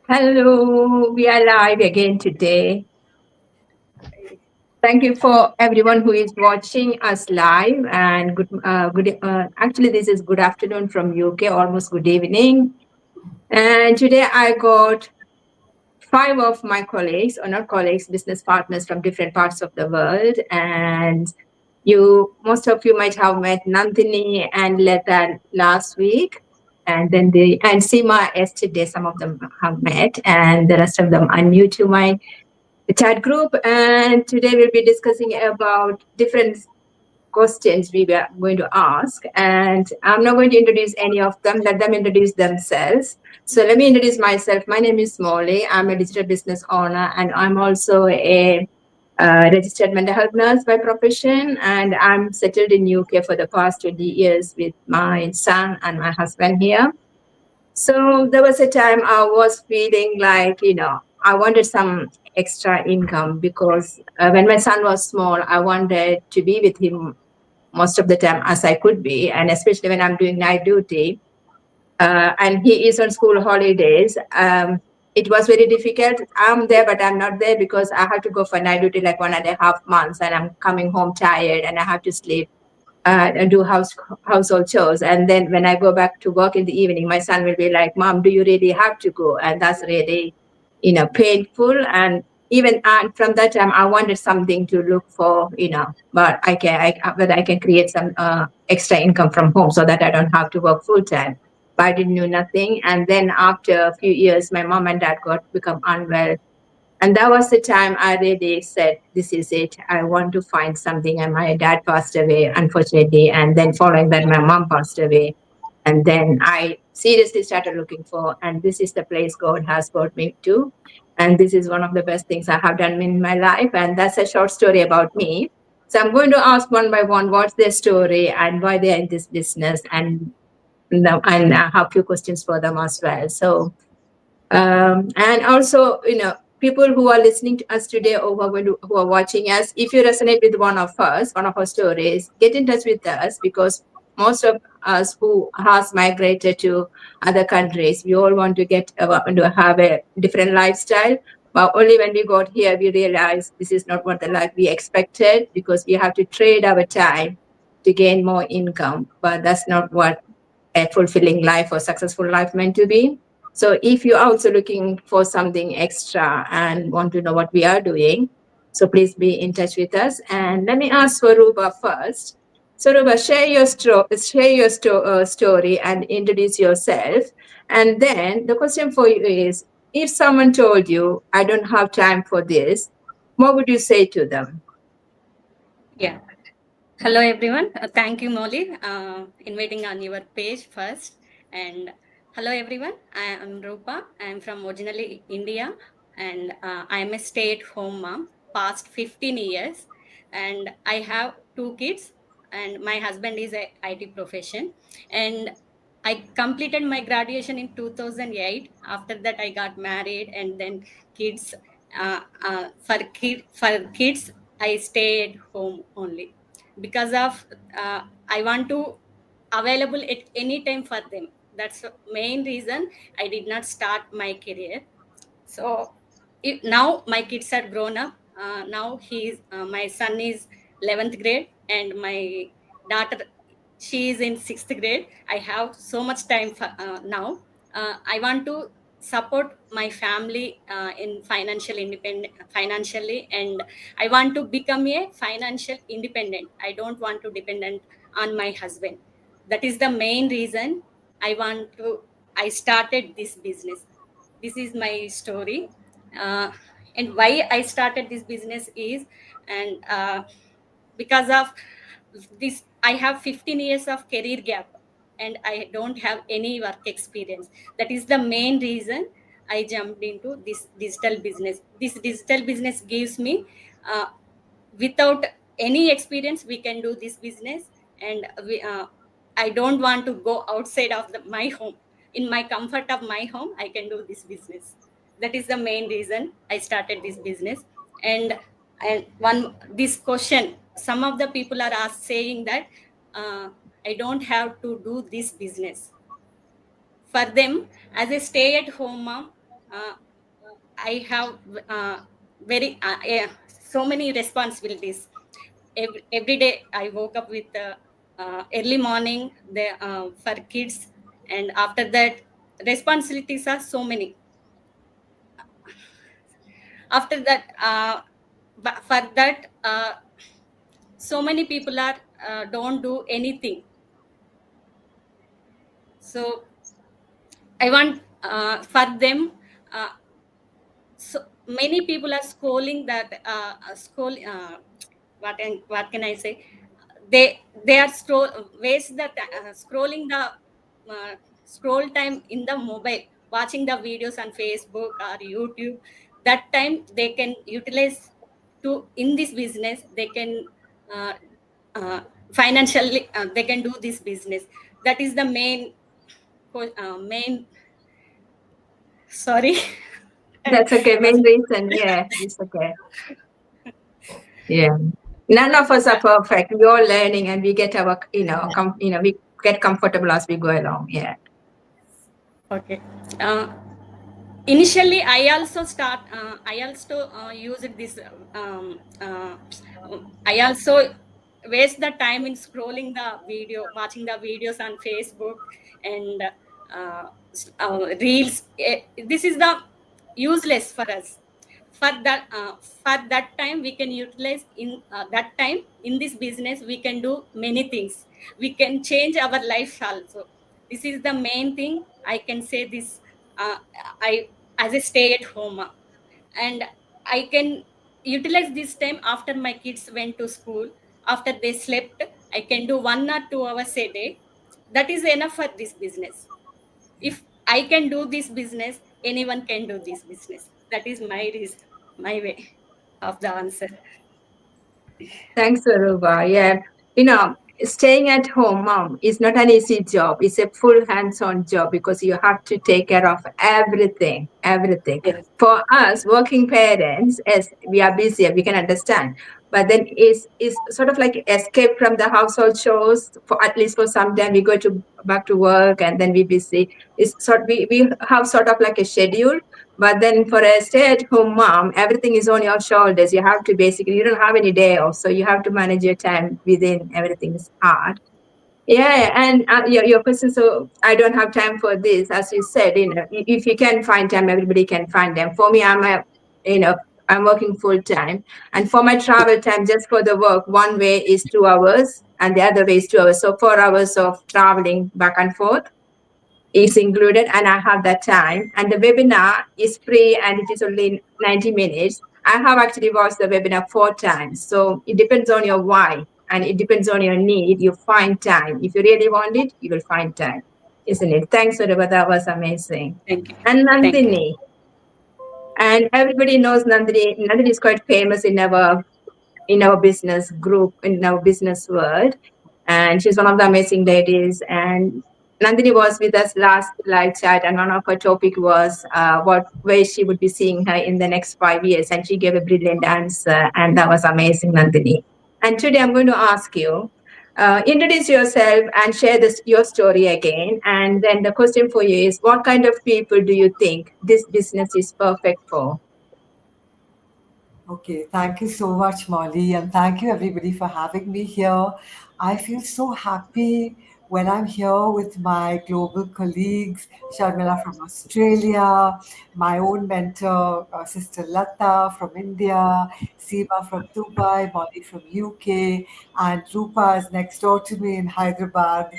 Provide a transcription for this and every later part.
Hello, we are live again today. Thank you for everyone who is watching us live and good. Actually, this is good afternoon from UK, almost good evening. And today I got five of my colleagues, or not colleagues, business partners from different parts of the world. And most of you might have met Nandini and Leta last week. And then and Seema yesterday, some of them have met, and the rest of them are new to my chat group. And today we'll be discussing about different questions we were going to ask. And I'm not going to introduce any of them, let them introduce themselves. So let me introduce myself. My name is Molly. I'm a digital business owner, and I'm also a registered mental health nurse by profession. And I'm settled in UK for the past 20 years with my son and my husband here. So there was a time I was feeling like, I wanted some extra income because when my son was small, I wanted to be with him most of the time as I could be, and especially when I'm doing night duty and he is on school holidays. It was very difficult. I'm there, but I'm not there because I have to go for night duty like 1.5 months, and I'm coming home tired, and I have to sleep and do household chores. And then when I go back to work in the evening, my son will be like, "Mom, do you really have to go?" And that's really, painful. And even from that time, I wanted something to look for, but whether I can create some extra income from home so that I don't have to work full time. But I didn't know nothing. And then after a few years, my mom and dad got become unwell, and that was the time I really said, "This is it. I want to find something." And my dad passed away, unfortunately. And then following that, my mom passed away. And then I seriously started looking for, and this is the place God has brought me to. And this is one of the best things I have done in my life. And that's a short story about me. So I'm going to ask one by one what's their story and why they're in this business, and I have a few questions for them as well. So and also, people who are listening to us today or who are watching us, if you resonate with one of us, one of our stories, get in touch with us, because most of us who has migrated to other countries, we all want to to have a different lifestyle. But only when we got here, we realized this is not what the life we expected, because we have to trade our time to gain more income. But that's not what a fulfilling life or successful life meant to be. So if you're also looking for something extra and want to know what we are doing, so please be in touch with us. And let me ask Swarupa first. Swarupa, share your story and introduce yourself. And then the question for you is, if someone told you, "I don't have time for this," what would you say to them? Yeah. Hello, everyone. Thank you, Molly, inviting on your page first. And hello, everyone. I am Rupa. I am from originally India, and I am a stay-at-home mom past 15 years. And I have two kids, and my husband is a IT profession. And I completed my graduation in 2008. After that, I got married, and then kids. For kids, I stay at home only because of I want to available at any time for them. That's the main reason I did not start my career. So now my kids are grown up. Now my son is 11th grade, and my daughter, she is in 6th grade. I have so much time for, now. I want to support my family in financially, and I want to become a financial independent. I don't want to dependent on my husband. That is the main reason I started this business. This is my story. uh, and why I started this business is, and because of this, I have 15 years of career gap, and I don't have any work experience. That is the main reason I jumped into this digital business. This digital business gives me, uh, without any experience, we can do this business. And I don't want to go outside of my home. In my comfort of my home, I can do this business. That is the main reason I started this business. And one this question, some of the people are saying that, I don't have to do this business. For them, as a stay at home mom, I have very so many responsibilities. Every day I woke up with early morning for kids, and after that responsibilities are so many. After that, for that, so many people are don't do anything. So I want for them. So many people are scrolling that scroll. What can I say? They are waste that scrolling the scroll time in the mobile, watching the videos on Facebook or YouTube. That time they can utilize to in this business. They can uh, financially they can do this business. That is the main. Sorry. That's okay. Main reason, yeah, it's okay. Yeah. None of us are perfect. We all learning, and we get our, we get comfortable as we go along. Yeah. Okay. Initially, I also used this. I also waste the time in scrolling the video, watching the videos on Facebook and reels. This is the useless for us. For that time, we can utilize in that time in this business. We can do many things. We can change our life also. This is the main thing I can say. This I as a stay at home, and I can utilize this time after my kids went to school. After they slept, I can do 1 or 2 hours a day. That is enough for this business. If I can do this business, anyone can do this business. That is my reason, my way of the answer. Thanks, Aruba. Yeah. Staying at home, mom, is not an easy job. It's a full hands-on job because you have to take care of everything, everything. Yes. For us, working parents, as we are busy, we can understand. But then is sort of like escape from the household chores for at least for some time. We go to back to work and then we busy. We have sort of like a schedule. But then for a stay-at-home mom, everything is on your shoulders. You have to basically, you don't have any day off, so you have to manage your time within everything is hard. Yeah, and your question. So I don't have time for this, as you said. If you can find time, everybody can find them. For me, you know, I'm working full time, and for my travel time, just for the work, one way is 2 hours, and the other way is 2 hours. So 4 hours of traveling back and forth is included, and I have that time. And the webinar is free and it is only 90 minutes. I have actually watched the webinar 4 times. So it depends on your why and it depends on your need. You find time. If you really want it, you will find time, isn't it? Thanks, Surabha. That was amazing. Thank you. And Thank you. Nandini. And everybody knows Nandini. Nandini is quite famous in our business group, in our business world. And she's one of the amazing ladies. And Nandini was with us last live chat, and one of her topic was what way she would be seeing her in the next 5 years. And she gave a brilliant answer, and that was amazing, Nandini. And today I'm going to ask you, introduce yourself and share your story again. And then the question for you is, what kind of people do you think this business is perfect for? Okay, thank you so much, Molly, and thank you everybody for having me here. I feel so happy when I'm here with my global colleagues, Sharmila from Australia, my own mentor, Sister Lata from India, Seema from Dubai, Molly from UK, and Rupa is next door to me in Hyderabad.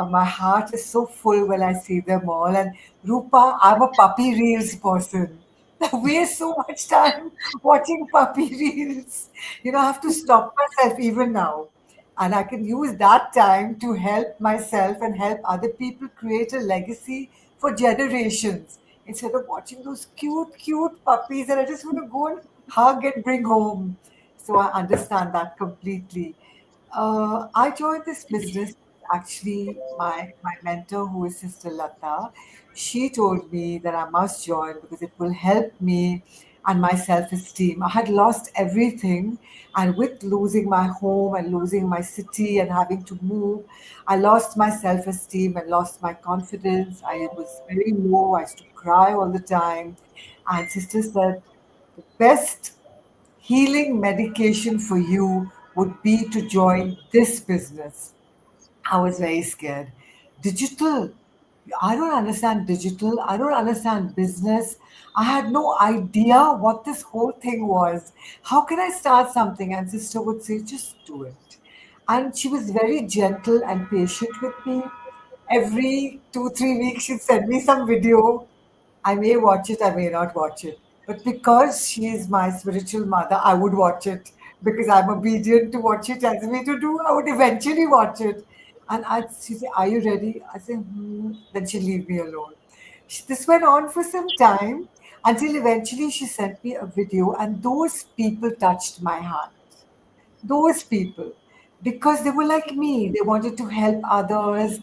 My heart is so full when I see them all. And Rupa, I'm a puppy reels person. I waste so much time watching puppy reels. I have to stop myself even now. And I can use that time to help myself and help other people create a legacy for generations instead of watching those cute, cute puppies that I just want to go and hug and bring home. So I understand that completely. I joined this business actually my mentor who is Sister Lata. She told me that I must join because it will help me and my self esteem. I had lost everything. And with losing my home and losing my city and having to move, I lost my self esteem and lost my confidence. I was very low. I used to cry all the time. And sister said, the best healing medication for you would be to join this business. I was very scared. Digital. I don't understand digital. I don't understand business. I had no idea what this whole thing was. How can I start something? And sister would say, just do it. And she was very gentle and patient with me. Every 2, 3 weeks, she'd send me some video. I may watch it, I may not watch it. But because she is my spiritual mother, I would watch it because I'm obedient to what she tells me to do. I would eventually watch it. And she'd say, are you ready? I say, hmm. Then she'd leave me alone. This went on for some time until eventually she sent me a video, and those people touched my heart. Those people, because they were like me, they wanted to help others,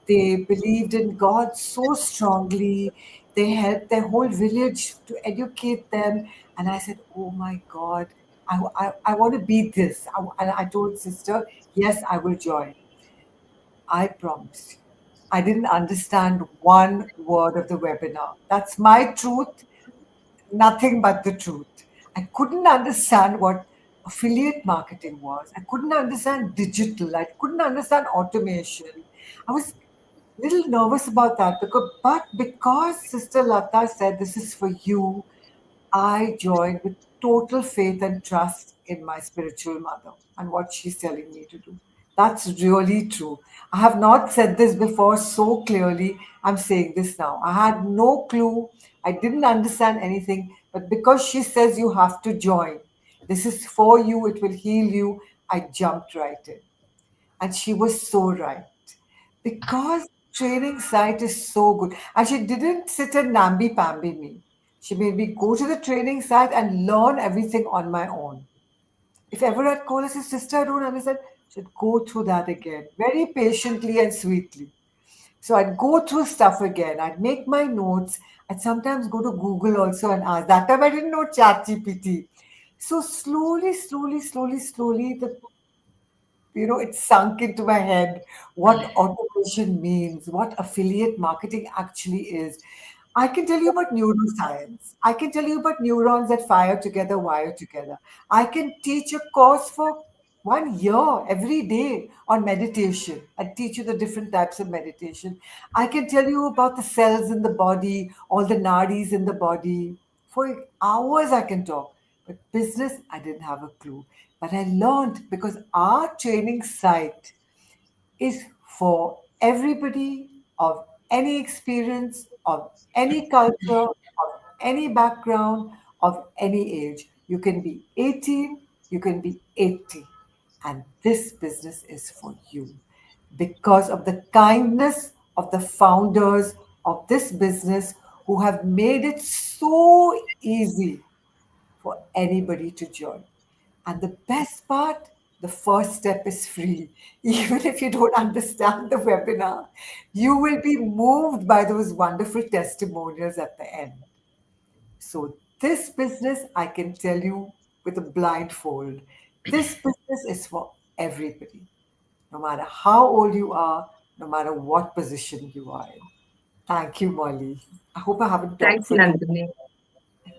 they believed in God so strongly, they helped their whole village to educate them. And I said, oh my God, I want to be this. And I told sister, yes, I will join. I promise you, I didn't understand one word of the webinar. That's my truth, nothing but the truth. I couldn't understand what affiliate marketing was. I couldn't understand digital. I couldn't understand automation. I was a little nervous about that because Sister Lata said this is for you, I joined with total faith and trust in my spiritual mother and what she's telling me to do. That's really true. I have not said this before so clearly. I'm saying this now. I had no clue. I didn't understand anything. But because she says you have to join, this is for you, it will heal you, I jumped right in. And she was so right. Because training site is so good. And she didn't sit and namby-pamby me. She made me go to the training site and learn everything on my own. If ever I'd call as a sister, I don't understand, she'd go through that again, very patiently and sweetly. So I'd go through stuff again. I'd make my notes. I'd sometimes go to Google also and ask. That time I didn't know ChatGPT. So slowly, it sunk into my head what automation means, what affiliate marketing actually is. I can tell you about neuroscience. I can tell you about neurons that fire together, wire together. I can teach a course for 1 year every day on meditation and teach you the different types of meditation. I can tell you about the cells in the body, all the nadis in the body. For hours, I can talk. But business, I didn't have a clue. But I learned because our training site is for everybody of any experience, of any culture, of any background, of any age. You can be 18, you can be 80. And this business is for you because of the kindness of the founders of this business who have made it so easy for anybody to join. And the best part, the first step is free. Even if you don't understand the webinar, you will be moved by those wonderful testimonials at the end. So, this business, I can tell you with a blindfold, this business is for everybody, no matter how old you are, no matter what position you are in. Thank you, Molly. I hope I haven't talked Thanks, for too. Nandini.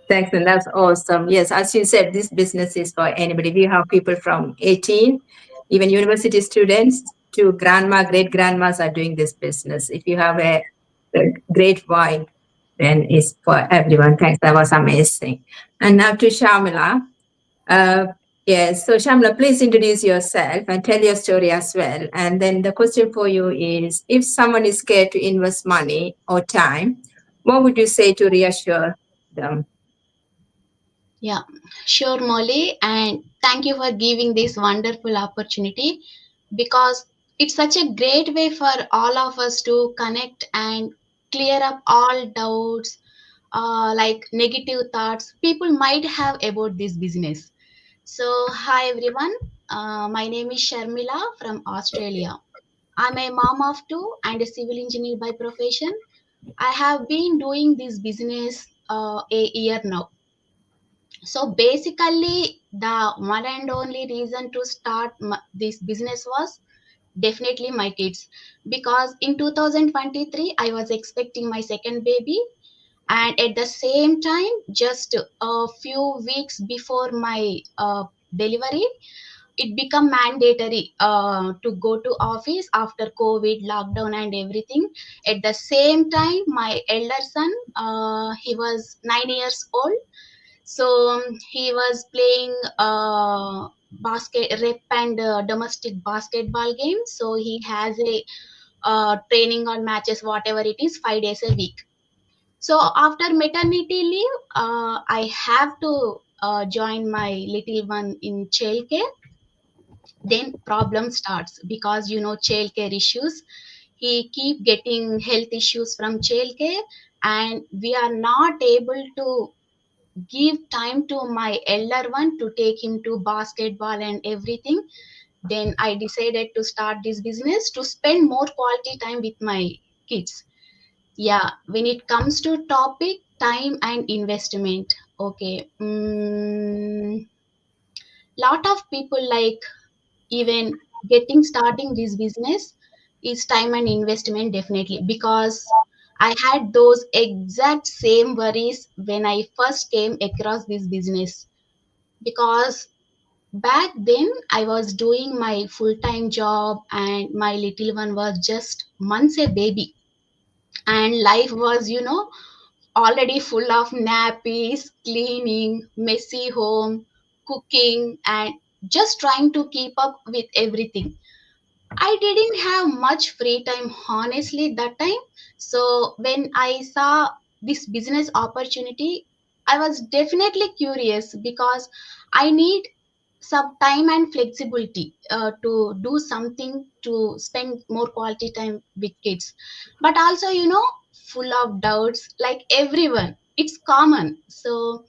Thanks, and that's awesome. Yes, as you said, this business is for anybody. We have people from 18, even university students, to grandma, great grandmas are doing this business. If you have a great vibe, then it's for everyone. Thanks, that was amazing. And now to Shamila. Yes, so Shamila, please introduce yourself and tell your story as well. And then the question for you is, if someone is scared to invest money or time, what would you say to reassure them? Yeah, sure, Molly. And thank you for giving this wonderful opportunity because it's such a great way for all of us to connect and clear up all doubts, like negative thoughts people might have about this business. So, hi everyone. My name is Sharmila from Australia. I'm a mom of two and a civil engineer by profession. I have been doing this business a year now. So basically, the one and only reason to start this business was definitely my kids, because in 2023 I was expecting my second baby, and at the same time, just a few weeks before my delivery, it become mandatory to go to office after COVID lockdown and everything. At the same time, my elder son, he was 9 years old, so he was playing basket rep and domestic basketball game. So he has a training or matches, whatever it is, 5 days a week. So after maternity leave, I have to join my little one in childcare. Then problem starts, because childcare issues. He keep getting health issues from childcare, and we are not able to give time to my elder one to take him to basketball and everything. Then I decided to start this business to spend more quality time with my kids. Yeah, when it comes to topic time and investment, okay, lot of people like, even getting starting this business is time and investment, definitely, because I had those exact same worries when I first came across this business. Because back then I was doing my full-time job and my little one was just months a baby, and life was already full of nappies, cleaning, messy home, cooking, and just trying to keep up with everything. I didn't have much free time, honestly, that time. So when I saw this business opportunity, I was definitely curious, because I need some time and flexibility to do something to spend more quality time with kids. But also, full of doubts, like everyone. It's common. So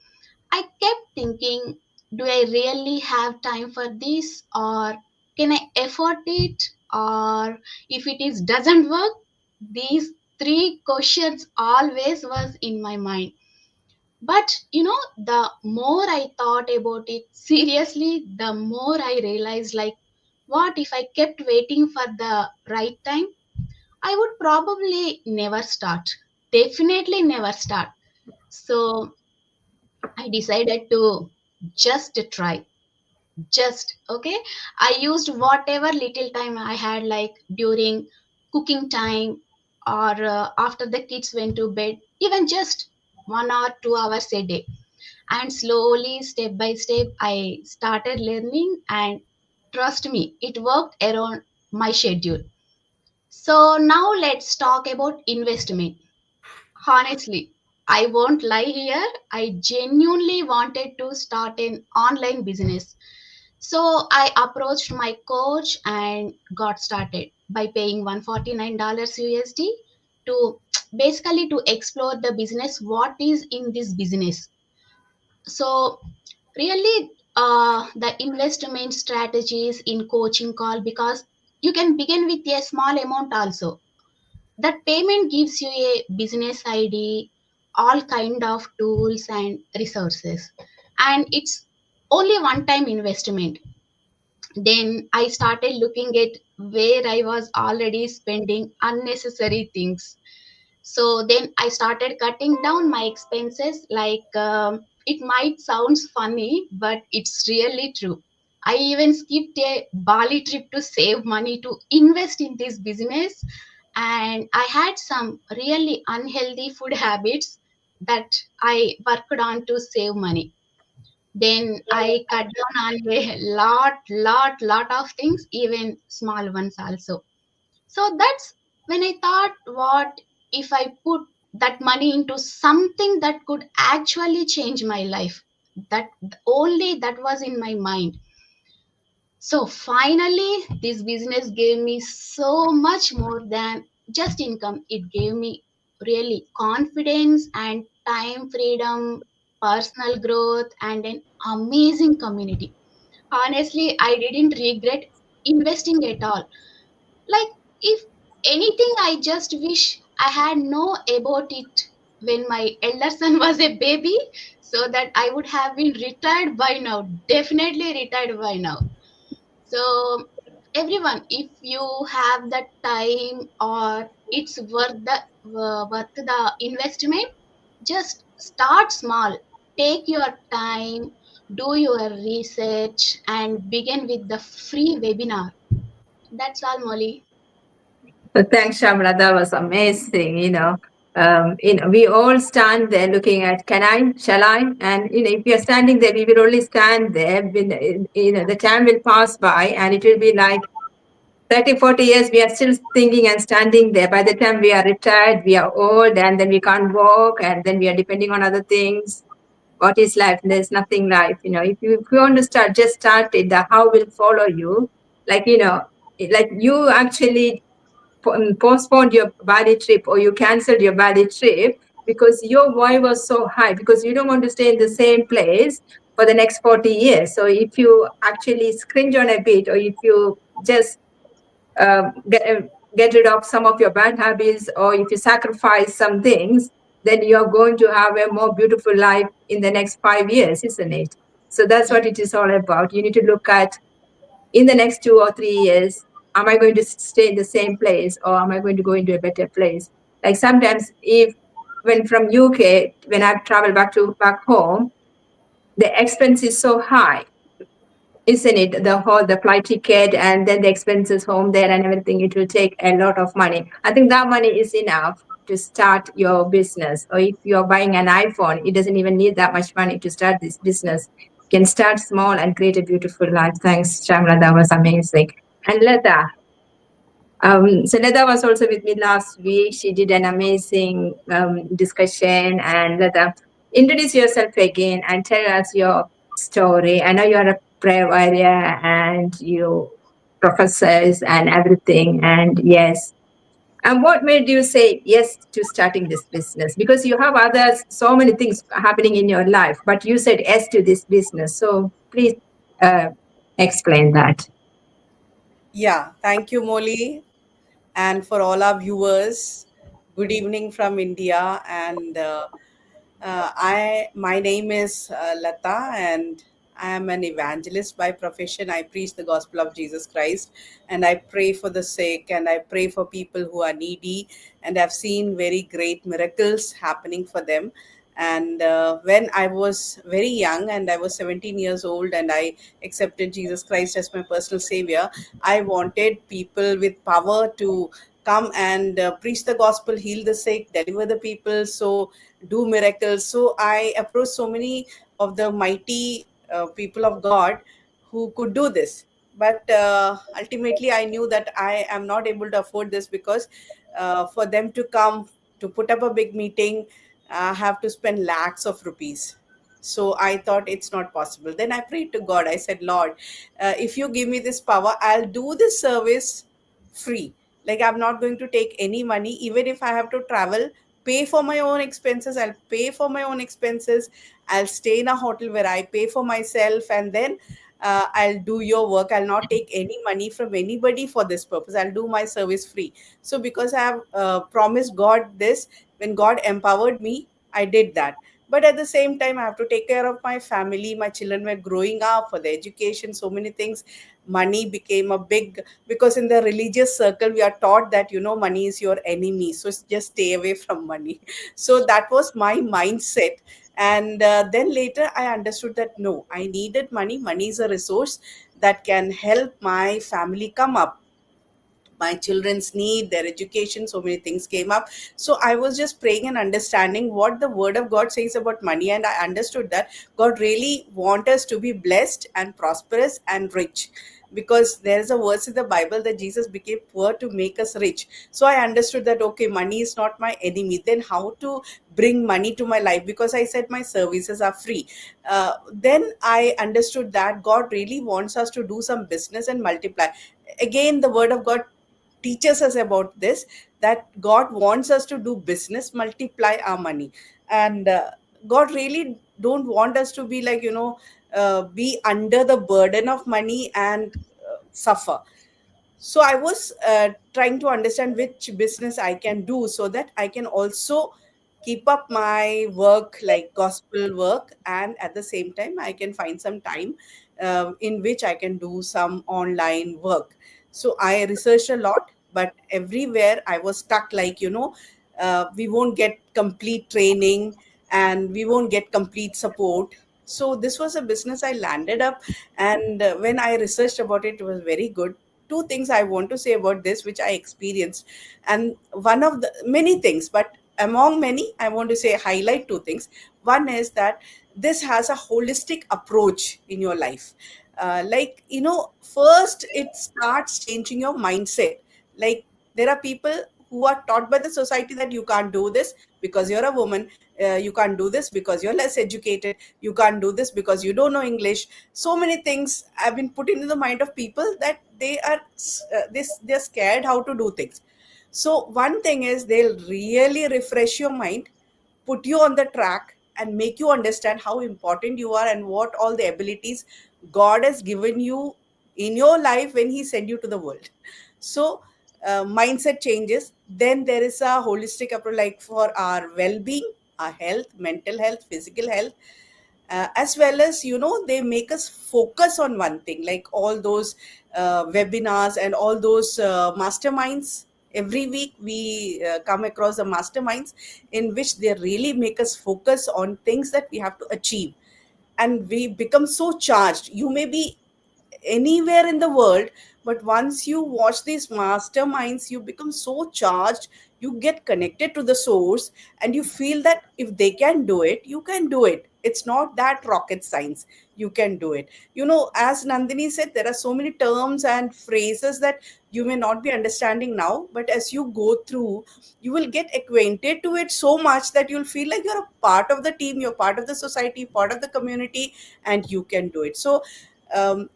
I kept thinking, do I really have time for this, or can I afford it, or if it is doesn't work? These three questions always was in my mind. But the more I thought about it seriously, the more I realized, like, what if I kept waiting for the right time? I would probably never start. Definitely never start. So I decided to just try. Just okay. I used whatever little time I had, like during cooking time, or after the kids went to bed, even just 1 or 2 hours a day. And slowly, step by step, I started learning, and trust me, it worked around my schedule. So now let's talk about investment. Honestly, I won't lie here. I genuinely wanted to start an online business. So I approached my coach and got started by paying $149 USD to basically to explore the business, what is in this business. So really, the investment strategies in coaching call, because you can begin with a small amount also. That payment gives you a business id, all kind of tools and resources, and it's only one time investment. Then I started looking at where I was already spending unnecessary things. So then I started cutting down my expenses, like, it might sound funny, but it's really true. I even skipped a Bali trip to save money to invest in this business, and I had some really unhealthy food habits that I worked on to save money. Then I cut down on a lot of things, even small ones also. So that's when I thought, what if I put that money into something that could actually change my life? That only that was in my mind. So finally, this business gave me so much more than just income. It gave me really confidence and time freedom, personal growth, and an amazing community. Honestly, I didn't regret investing at all. Like, if anything, I just wish I had know about it when my elder son was a baby, so that I would have been retired by now, definitely retired by now. So everyone, if you have the time or it's worth the investment, just start small. Take your time, do your research, and begin with the free webinar. That's all, Molly. So thanks, Shamla. That was amazing. We all stand there looking at, can I, shall I? And, if you're standing there, we will only stand there. The time will pass by and it will be like 30, 40 years, we are still thinking and standing there. By the time we are retired, we are old and then we can't walk and then we are depending on other things. What is life? There's nothing life. If you want to start, just start it. The how will follow you. Like you actually postponed your Bali trip or you canceled your Bali trip because your why was so high because you don't want to stay in the same place for the next 40 years. So if you actually cringe on a bit or if you just get rid of some of your bad habits or if you sacrifice some things, then you're going to have a more beautiful life in the next 5 years, isn't it? So that's what it is all about. You need to look at in the next 2 or 3 years, am I going to stay in the same place or am I going to go into a better place? Like sometimes if when from UK, when I travel back home, the expense is so high, isn't it? The flight ticket and then the expenses home there and everything, it will take a lot of money. I think that money is enough to start your business. Or if you're buying an iPhone, it doesn't even need that much money to start this business. You can start small and create a beautiful life. Thanks, Shamla. That was amazing. And Lata. So Lata was also with me last week. She did an amazing discussion. And Lata, introduce yourself again and tell us your story. I know you're a prayer warrior and you professors and everything. And yes. And what made you say yes to starting this business? Because you have others, so many things happening in your life, but you said yes to this business. So please explain that. Yeah, thank you, Molly. And for all our viewers, good evening from India. And my name is Lata, and I am an evangelist by profession. I preach the gospel of Jesus Christ, and I pray for the sick, and I pray for people who are needy, and I've seen very great miracles happening for them. And when I was very young, and I was 17 years old, and I accepted Jesus Christ as my personal savior, I wanted people with power to come and preach the gospel, heal the sick, deliver the people, so do miracles. So I approached so many of the mighty people of God who could do this. But ultimately, I knew that I am not able to afford this because for them to come to put up a big meeting, I have to spend lakhs of rupees. So I thought it's not possible. Then I prayed to God. I said, Lord, if you give me this power, I'll do this service free. Like, I'm not going to take any money, even if I have to travel, pay for my own expenses. I'll pay for my own expenses. I'll stay in a hotel where I pay for myself, and then I'll do your work. I'll not take any money from anybody for this purpose. I'll do my service free. So because I have promised God this, when God empowered me, I did that. But at the same time, I have to take care of my family. My children were growing up for their education, so many things. Money became a big, because in the religious circle we are taught that, money is your enemy, so just stay away from money. So that was my mindset. And then later I understood that no, I needed money. Money is a resource that can help my family come up, my children's need, their education. So many things came up. So I was just praying and understanding what the word of God says about money, and I understood that God really wants us to be blessed and prosperous and rich, because there's a verse in the Bible that Jesus became poor to make us rich. So I understood that, okay, money is not my enemy. Then how to bring money to my life? Because I said my services are free. Then I understood that God really wants us to do some business and multiply. Again, the word of God teaches us about this, that God wants us to do business, multiply our money. And God really don't want us to be like, be under the burden of money and suffer. So I was trying to understand which business I can do, so that I can also keep up my work, like gospel work, and at the same time I can find some time in which I can do some online work. So I researched a lot, but everywhere I was stuck, like, we won't get complete training and we won't get complete support. So this was a business I landed up, and when I researched about it, it was very good. Two things I want to say about this, which I experienced, and one of the many things, but among many, I want to say highlight two things. One is that this has a holistic approach in your life. Like, first it starts changing your mindset. Like, there are people who are taught by the society that you can't do this because you're a woman, you can't do this because you're less educated, you can't do this because you don't know English. So many things have been put into the mind of people that they're scared how to do things. So one thing is, they'll really refresh your mind, put you on the track, and make you understand how important you are and what all the abilities God has given you in your life when He sent you to the world. So mindset changes. Then there is a holistic approach, like for our well-being, our health, mental health, physical health, as well as, they make us focus on one thing, like all those webinars and all those masterminds. Every week we come across the masterminds in which they really make us focus on things that we have to achieve, and we become so charged. You may be anywhere in the world, but once you watch these masterminds, you become so charged, you get connected to the source, and you feel that if they can do it, you can do it. It's not that rocket science. You can do it. As Nandini said, there are so many terms and phrases that you may not be understanding now, but as you go through, you will get acquainted to it so much that you'll feel like you're a part of the team, you're part of the society, part of the community, and you can do it. So um,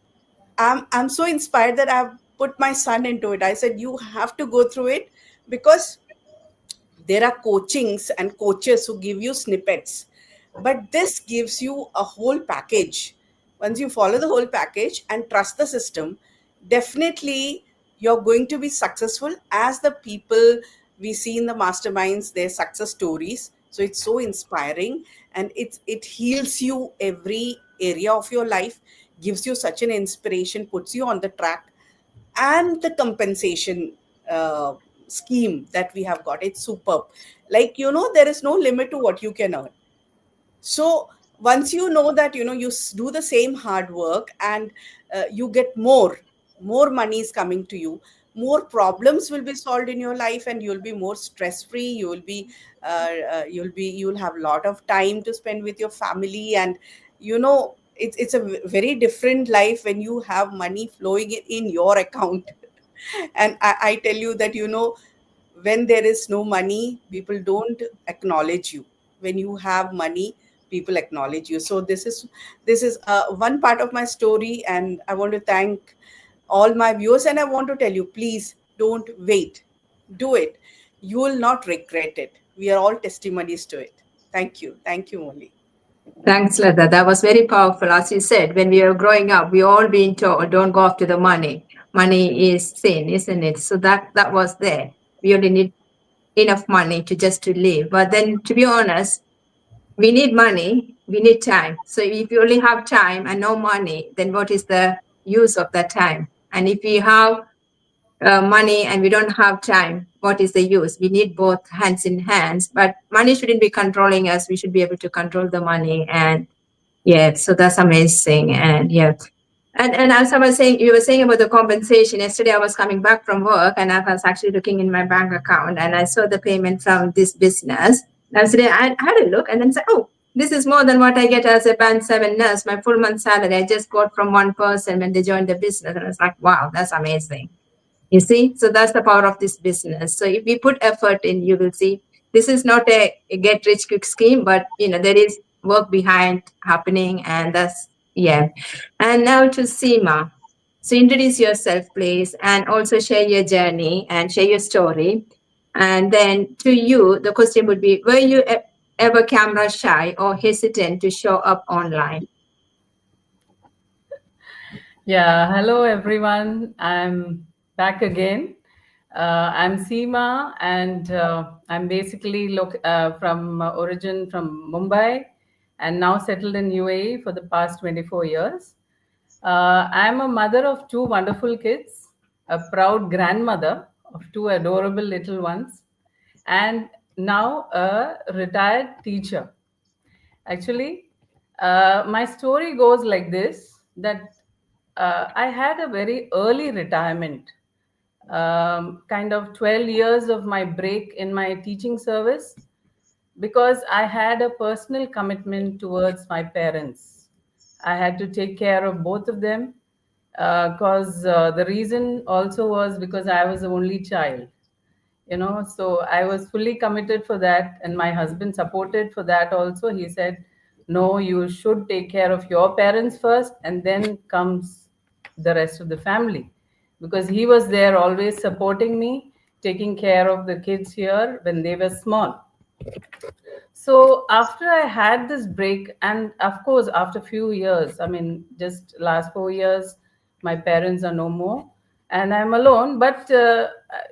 I'm so inspired that I've put my son into it. I said, you have to go through it, because there are coachings and coaches who give you snippets, but this gives you a whole package. Once you follow the whole package and trust the system, definitely you're going to be successful, as the people we see in the masterminds, their success stories. So it's so inspiring, and it heals you every area of your life, gives you such an inspiration, puts you on the track. And the compensation uh, scheme that we have got, it's superb. Like, there is no limit to what you can earn. So once you know that, you do the same hard work, and you get more money is coming to you, more problems will be solved in your life, and you'll be more stress free. You'll have a lot of time to spend with your family, and it's a very different life when you have money flowing in your account. And I tell you that, when there is no money, people don't acknowledge you. When you have money, people acknowledge you. So this is one part of my story, and I want to thank all my viewers, and I want to tell you, please don't wait. Do it. You will not regret it. We are all testimonies to it. Thank you, Molly. Thanks, Lata. That was very powerful. As you said, when we were growing up, we all been told, don't go after the money. Money is sin, isn't it? So that was there. We only need enough money to live. But then, to be honest, we need money, we need time. So if you only have time and no money, then what is the use of that time? And if we have money and we don't have time, what is the use? We need both hands in hands, but money shouldn't be controlling us. We should be able to control the money. And yeah, so that's amazing. And yeah. And as I was saying, you were saying about the compensation. Yesterday, I was coming back from work, and I was actually looking in my bank account, and I saw the payment from this business. And today, I had a look, and then said, "Oh, this is more than what I get as a Band 7 nurse. My full month salary I just got from one person when they joined the business." And I was like, "Wow, that's amazing." You see, so that's the power of this business. So if we put effort in, you will see this is not a get rich quick scheme, but there is work behind happening, and that's yeah. And now to Seema. So introduce yourself, please, and also share your journey and share your story. And then to you, the question would be: were you ever camera shy or hesitant to show up online? Yeah, hello everyone. I'm back again. I'm Seema, and I'm basically from origin from Mumbai, and now settled in UAE for the past 24 years. I'm a mother of two wonderful kids, a proud grandmother of two adorable little ones, and now a retired teacher. Actually, my story goes like this: that I had a very early retirement, kind of 12 years of my break in my teaching service, because I had a personal commitment towards my parents. I had to take care of both of them, because the reason also was because I was the only child. So I was fully committed for that, and my husband supported for that also. He said, no, you should take care of your parents first, and then comes the rest of the family, because he was there always supporting me, taking care of the kids here when they were small. So after I had this break, and of course after few years, I mean just last 4 years, my parents are no more, and I'm alone. But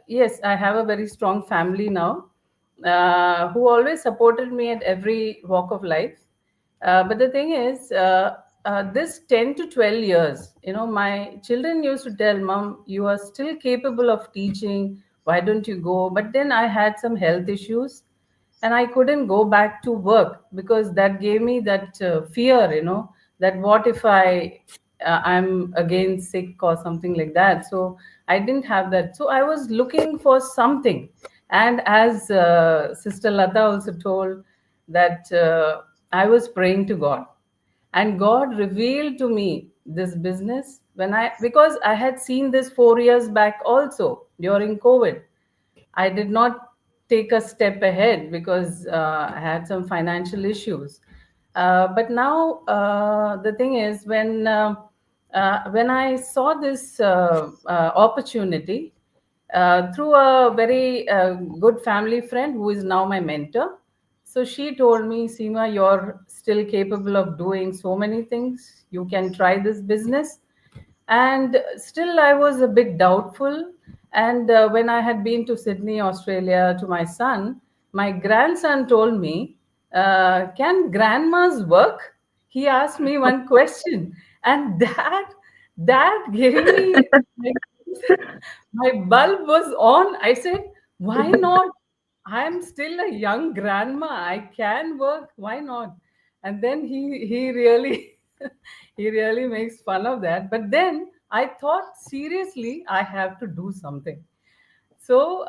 yes, I have a very strong family now, who always supported me at every walk of life. But the thing is, this 10 to 12 years, my children used to tell, Mom, you are still capable of teaching. Why don't you go? But then I had some health issues, and I couldn't go back to work, because that gave me that fear, that what if I'm again sick or something like that. So I didn't have that. So I was looking for something. And as Sister Lata also told, that I was praying to God, and God revealed to me this business, because I had seen this 4 years back also during COVID. I did not take a step ahead because I had some financial issues. But now the thing is, when I saw this opportunity through a very good family friend who is now my mentor, so she told me, Seema, you're still capable of doing so many things. You can try this business. And still I was a bit doubtful. And when I had been to Sydney, Australia, to my son, my grandson told me, can grandmas work? He asked me one question, and that gave me my bulb was on. I said, why not? I'm still a young grandma. I can work. Why not? And then he really he really makes fun of that. But then I thought, seriously, I have to do something. So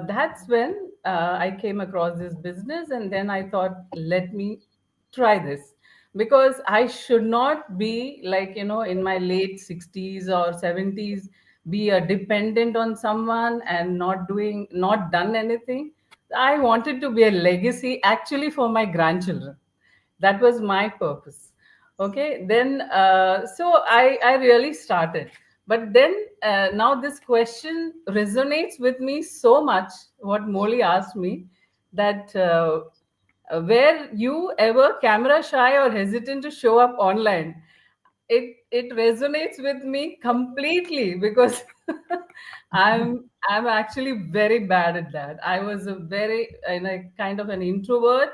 that's when I came across this business, and then I thought, let me try this, because I should not be like, in my late 60s or 70s, be a dependent on someone and not done anything. I wanted to be a legacy actually for my grandchildren. That was my purpose. Okay, then so I really started. But then now this question resonates with me so much, what Molly asked me, that were you ever camera shy or hesitant to show up online? It resonates with me completely, because I'm actually very bad at that. I was a very kind of an introvert.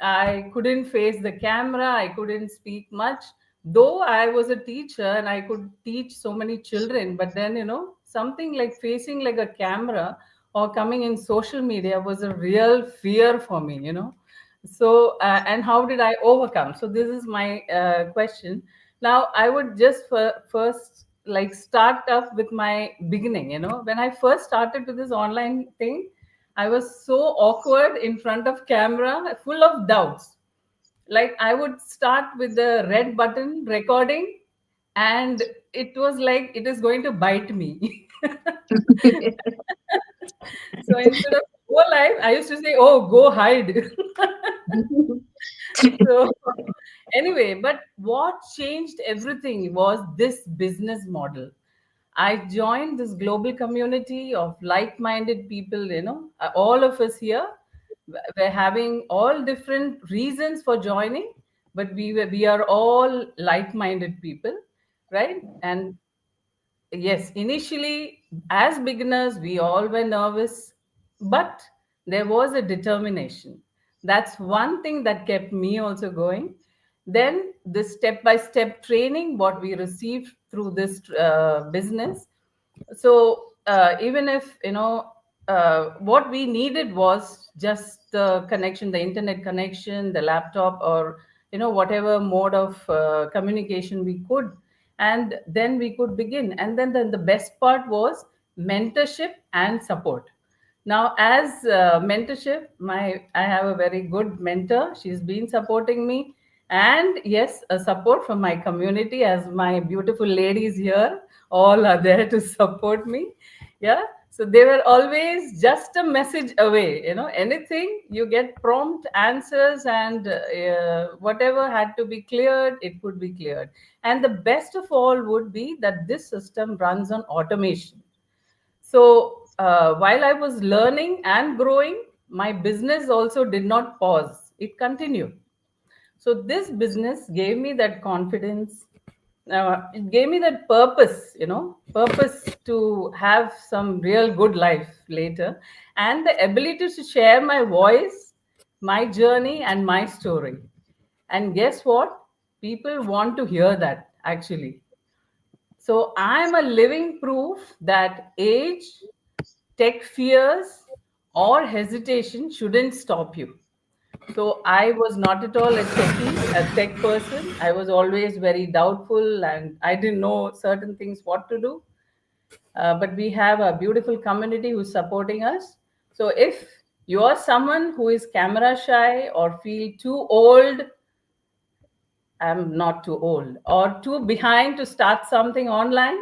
I couldn't face the camera. I couldn't speak much. Though I was a teacher and I could teach so many children, but then, something like facing like a camera or coming in social media was a real fear for me. So, and how did I overcome? So, this is my question. Now, I would just first like start up with my beginning. When I first started with this online thing, I was so awkward in front of camera, full of doubts. Like I would start with the red button recording, and it was like it is going to bite me. So instead of go live, I used to say, "Oh, go hide." So anyway, but what changed everything was this business model. I joined this global community of like-minded people. All of us here we're having all different reasons for joining, but we are all like-minded people, right? And yes, initially, as beginners, we all were nervous, but there was a determination. That's one thing that kept me also going. Then, this step by step training, what we received through this business. So, even if, what we needed was just the connection, the internet connection, the laptop, or, whatever mode of communication we could, and then we could begin. And then the best part was mentorship and support. Now, as mentorship, I have a very good mentor. She's been supporting me, and yes, a support from my community, as my beautiful ladies here all are there to support me. Yeah, so they were always just a message away. Anything you get prompt answers, and whatever had to be cleared, it could be cleared. And the best of all would be that this system runs on automation. So while I was learning and growing, my business also did not pause, it continued. So this business gave me that confidence. It gave me that purpose, purpose to have some real good life later, and the ability to share my voice, my journey, and my story. And guess what? People want to hear that actually. So I'm a living proof that age, tech fears, or hesitation shouldn't stop you. So I was not at all a tech person. I was always very doubtful, and I didn't know certain things what to do. But we have a beautiful community who's supporting us. So if you are someone who is camera shy or feel too old, I'm not too old or too behind to start something online,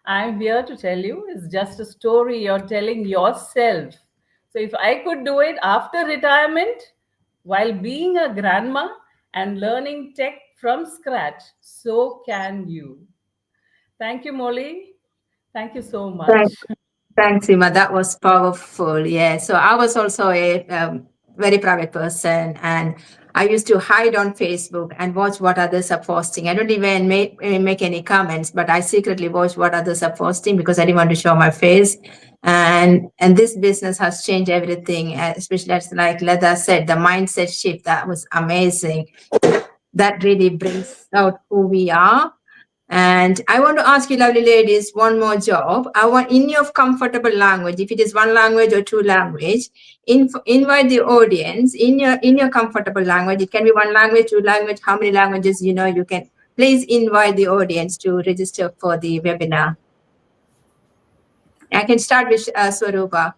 I'm here to tell you it's just a story you're telling yourself. So if I could do it after retirement while being a grandma and learning tech from scratch, so can you. Thank you, Molly. Thank you so much. Thanks, Seema. That was powerful. Yeah. So I was also a very private person, and I used to hide on Facebook and watch what others are posting. I don't even make any comments, but I secretly watch what others are posting because I didn't want to show my face. And this business has changed everything, especially as like Leda said, the mindset shift. That was amazing. That really brings out who we are. And I want to ask you, lovely ladies, one more job. I want, in your comfortable language, if it is one language or two language, invite the audience in your comfortable language. It can be one language, two language, how many languages you can. Please invite the audience to register for the webinar. I can start with Swarupa.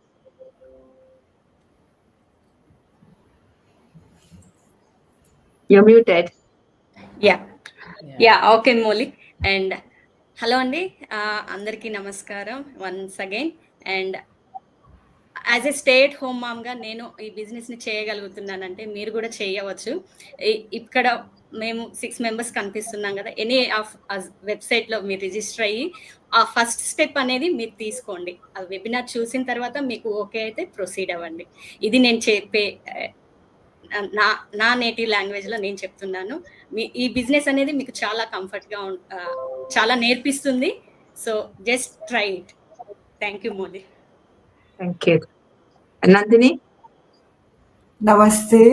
You're muted. Yeah, okay, Molly. And hello అండి, అందరికీ నమస్కారం once again. And as a stay at home మామ్గా నేను ఈ బిజినెస్ని చేయగలుగుతున్నానంటే మీరు కూడా చేయవచ్చు. ఇక్కడ మేము 6 మెంబర్స్ కనిపిస్తున్నాం కదా, ఎనీ ఆఫ్ వెబ్సైట్లో మీరు రిజిస్టర్ అయ్యి ఆ ఫస్ట్ స్టెప్ అనేది మీరు తీసుకోండి. ఆ వెబినార్ చూసిన తర్వాత మీకు ఓకే అయితే ప్రొసీడ్ అవ్వండి. ఇది నేను చెప్పే నా నేటివ్ లాంగ్వేజ్లో నేను చెప్తున్నాను. ఈ బిజినెస్ అనేది మీకు చాలా కంఫర్ట్గా చాలా నేర్పిస్తుంది. So just try it. Thank you Molly. Thank you. Nandini? नमस्ते.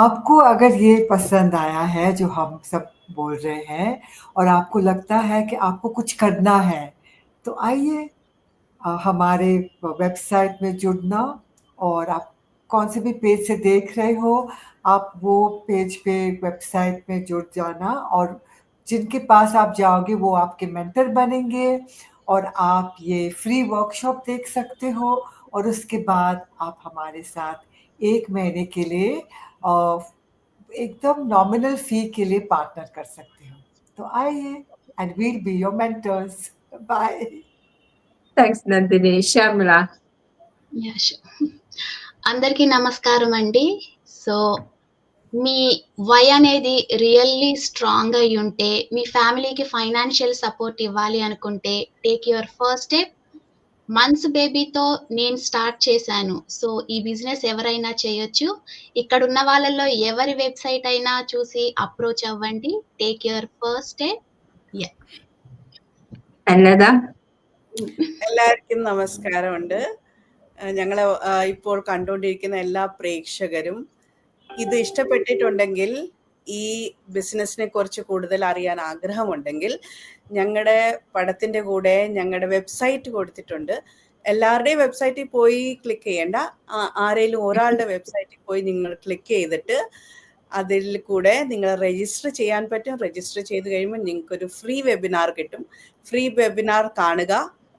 आपको अगर ये पसंद आया है जो हम सब बोल रहे हैं और आपको लगता है कि आपको कुछ करना है, तो आइए हमारे वेबसाइट में जुड़ना, और आप कौन से भी पेज से देख रहे हो, आप वो पेज पे वेबसाइट में जुड़ जाना, और जिनके पास आप जाओगे वो आपके मेंटर बनेंगे, और आप ये फ्री वर्कशॉप देख सकते हो, और उसके बाद आप हमारे साथ 1 महीने के लिए एकदम नॉमिनल फी के लिए पार्टनर कर सकते हो. तो आइए, and we'll be your mentors. Bye. Thanks, Nandini. Shamla. Yeah, sure. అందరికీ నమస్కారం అండి. సో మీ వై అనేది రియల్లీ స్ట్రాంగ్ అయి ఉంటే, మీ ఫ్యామిలీకి ఫైనాన్షియల్ సపోర్ట్ ఇవ్వాలి అనుకుంటే, take your first step. Months బేబీతో నేను స్టార్ట్ చేశాను. సో ఈ బిజినెస్ ఎవరైనా చేయొచ్చు. ఇక్కడ ఉన్న వాళ్ళల్లో ఎవరి వెబ్సైట్ అయినా చూసి అప్రోచ్ అవ్వండి. Take your first step. And Leda? എല്ലാവർക്കും നമസ്കാരമുണ്ട്. ഞങ്ങളെ ഇപ്പോൾ കണ്ടുകൊണ്ടിരിക്കുന്ന എല്ലാ പ്രേക്ഷകരും ഇത് ഇഷ്ടപ്പെട്ടിട്ടുണ്ടെങ്കിൽ, ഈ ബിസിനസ്സിനെ കുറിച്ച് കൂടുതൽ അറിയാൻ ആഗ്രഹമുണ്ടെങ്കിൽ, ഞങ്ങളുടെ പടത്തിൻ്റെ കൂടെ ഞങ്ങളുടെ വെബ്സൈറ്റ് കൊടുത്തിട്ടുണ്ട്. എല്ലാവരുടെയും വെബ്സൈറ്റിൽ പോയി ക്ലിക്ക് ചെയ്യേണ്ട, ആരെങ്കിലും ഒരാളുടെ വെബ്സൈറ്റിൽ പോയി നിങ്ങൾ ക്ലിക്ക് ചെയ്തിട്ട് അതിൽ കൂടെ നിങ്ങൾ രജിസ്റ്റർ ചെയ്യാൻ പറ്റും. രജിസ്റ്റർ ചെയ്ത് കഴിയുമ്പോൾ നിങ്ങൾക്കൊരു ഫ്രീ വെബിനാർ കിട്ടും. ഫ്രീ വെബിനാർ കാണുക.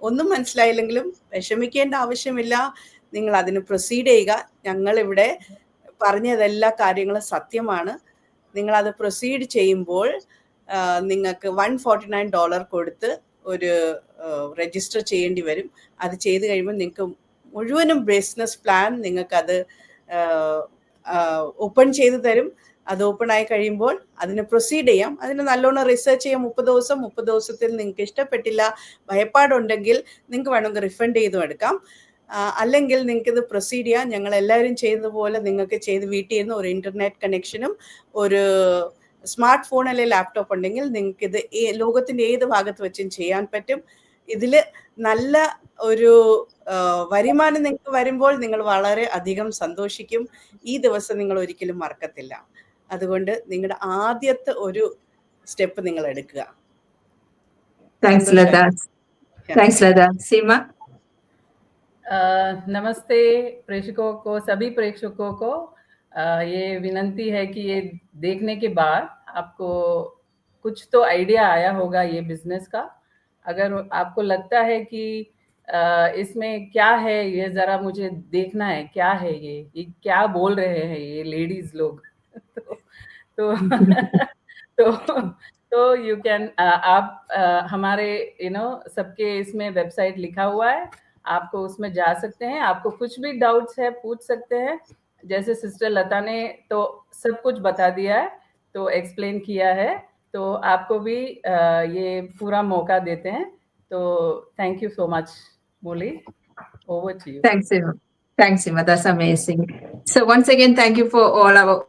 ഒന്നും മനസ്സിലായില്ലെങ്കിലും വിഷമിക്കേണ്ട ആവശ്യമില്ല, നിങ്ങൾ അതിന് പ്രൊസീഡ് ചെയ്യുക. ഞങ്ങളിവിടെ പറഞ്ഞതെല്ലാ കാര്യങ്ങളും സത്യമാണ്. നിങ്ങളത് പ്രൊസീഡ് ചെയ്യുമ്പോൾ നിങ്ങൾക്ക് $149 കൊടുത്ത് ഒരു രജിസ്റ്റർ ചെയ്യേണ്ടി വരും. അത് ചെയ്ത് കഴിയുമ്പോൾ നിങ്ങൾക്ക് മുഴുവനും ബിസിനസ് പ്ലാൻ നിങ്ങൾക്കത് ഓപ്പൺ ചെയ്ത് തരും. അത് ഓപ്പൺ ആയി കഴിയുമ്പോൾ അതിന് പ്രൊസീഡ് ചെയ്യാം. അതിന് നല്ലോണം റിസർച്ച് ചെയ്യാം. 30 ദിവസത്തിൽ നിങ്ങൾക്ക് ഇഷ്ടപ്പെട്ടില്ല, ഭയപ്പാടുണ്ടെങ്കിൽ നിങ്ങൾക്ക് വേണമെങ്കിൽ റിഫണ്ട് ചെയ്തും എടുക്കാം. അല്ലെങ്കിൽ നിങ്ങൾക്ക് ഇത് പ്രൊസീഡ് ചെയ്യാം. ഞങ്ങൾ എല്ലാവരും ചെയ്യുന്നതുപോലെ നിങ്ങൾക്ക് ചെയ്ത് വീട്ടിൽ നിന്ന് ഒരു ഇൻ്റർനെറ്റ് കണക്ഷനും ഒരു സ്മാർട്ട് ഫോൺ അല്ലെങ്കിൽ ലാപ്ടോപ്പ് ഉണ്ടെങ്കിൽ നിങ്ങൾക്കിത് ലോകത്തിൻ്റെ ഏത് ഭാഗത്ത് വെച്ചും ചെയ്യാൻ പറ്റും. ഇതിൽ നല്ല ഒരു വരുമാനം നിങ്ങൾക്ക് വരുമ്പോൾ നിങ്ങൾ വളരെ അധികം സന്തോഷിക്കും. ഈ ദിവസം നിങ്ങൾ ഒരിക്കലും മറക്കത്തില്ല. അതുകൊണ്ട് നിങ്ങളുടെ ആദ്യത്തെ ഒരു സ്റ്റെപ്പ് നിങ്ങൾ എടുക്കുക. Thanks, Lata. Thanks, Lata. Seema? नमस्ते प्रेक्षकों को, सभी प्रेक्षकों को ये विनंती है कि ये देखने के बाद आपको कुछ तो आइडिया आया होगा ये बिजनेस का. अगर आपको लगता है कि इसमें क्या है, ये ज़रा मुझे देखना है, क्या है ये क्या बोल रहे हैं ये लेडीज़ लोग. तो यू कैन आप हमारे सबके इसमें वेबसाइट लिखा हुआ है, आपको उसमें जा सकते हैं. आपको कुछ भी डाउट्स है पूछ सकते हैं. जैसे सिस्टर लता ने तो सब कुछ बता दिया है, तो एक्सप्लेन किया है, तो आपको भी ये पूरा मौका देते हैं. तो thank you so much Molly, over to you. Thanks, Seema. Thanks, Seema. That's amazing. So once again, thank you for all our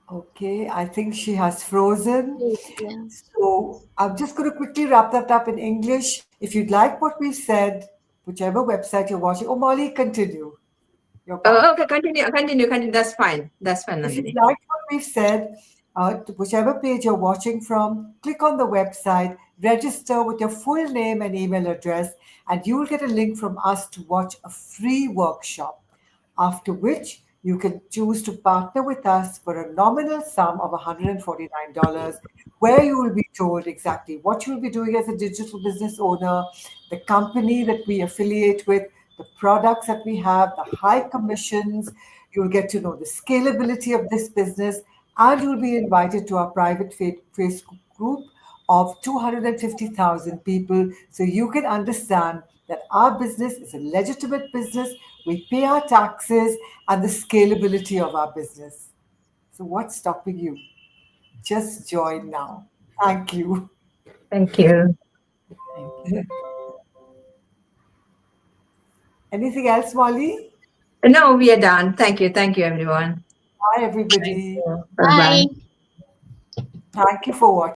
Okay, I think she has frozen. Yeah. So I'm just going to quickly wrap that up in English. If you'd like what we've said, whichever website you're watching, Molly, continue. okay, continue. That's fine. If Nandini. you like what we've said, whichever page you're watching from, click on the website, register with your full name and email address, and you'll get a link from us to watch a free workshop. After which, you can choose to partner with us for a nominal sum of $149, where you will be told exactly what you'll be doing as a digital business owner, the company that we affiliate with, the products that we have, the high commissions. You'll get to know the scalability of this business, and you'll be invited to our private Facebook group of 250,000 people, so you can understand that our business is a legitimate business. We pay our taxes, and the scalability of our business. So what's stopping you? Just join now. Thank you. Thank you. Anything else, Molly? No, we are done. Thank you, everyone. Bye, everybody. Bye-bye. Bye. Thank you for watching.